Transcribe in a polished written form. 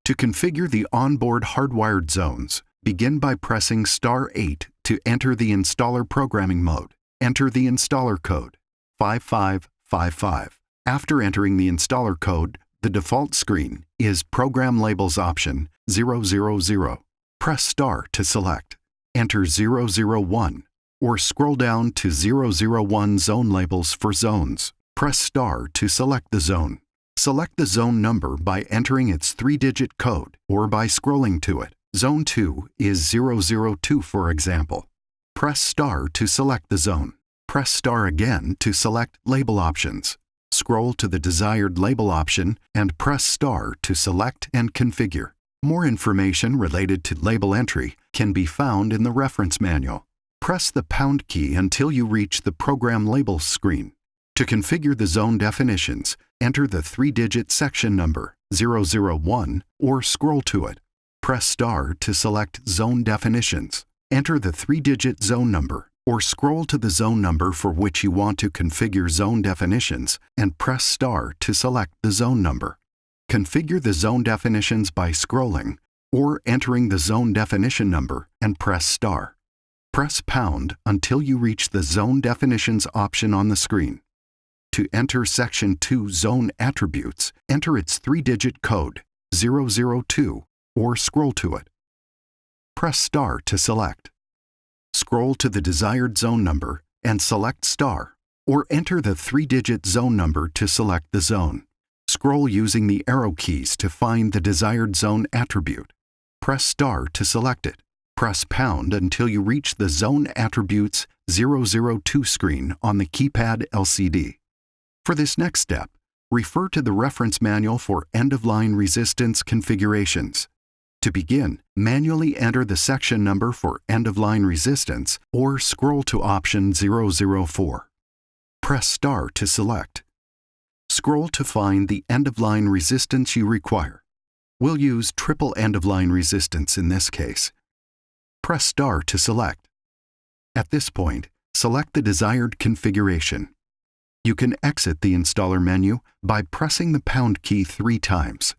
To configure the onboard hardwired zones, begin by pressing *8 to enter the installer programming mode. Enter the installer code, 5555. After entering the installer code, the default screen is Program Labels option 000. Press * to select. Enter 001 or scroll down to 001 zone labels for zones. Press * to select the zone. Select the zone number by entering its 3-digit code or by scrolling to it. Zone 2 is 002, for example. Press * to select the zone. Press * again to select Label options. Scroll to the desired label option and press * to select and configure. More information related to label entry can be found in the reference manual. Press the # key until you reach the Program Labels screen. To configure the zone definitions, enter the 3-digit section number 001 or scroll to it. Press * to select Zone Definitions. Enter the 3-digit zone number or scroll to the zone number for which you want to configure zone definitions and press * to select the zone number. Configure the zone definitions by scrolling or entering the zone definition number and press *. Press # until you reach the Zone Definitions option on the screen. To enter Section 2 Zone Attributes, enter its 3-digit code 002 or scroll to it. Press * to select. Scroll to the desired zone number and select * or enter the 3-digit zone number to select the zone. Scroll using the arrow keys to find the desired zone attribute. Press * to select it. Press # until you reach the Zone Attributes 002 screen on the keypad LCD. For this next step, refer to the reference manual for end-of-line resistance configurations. To begin, manually enter the section number for end-of-line resistance or scroll to option 004. Press * to select. Scroll to find the end-of-line resistance you require. We'll use triple end-of-line resistance in this case. Press * to select. At this point, select the desired configuration. You can exit the installer menu by pressing the # key 3 times.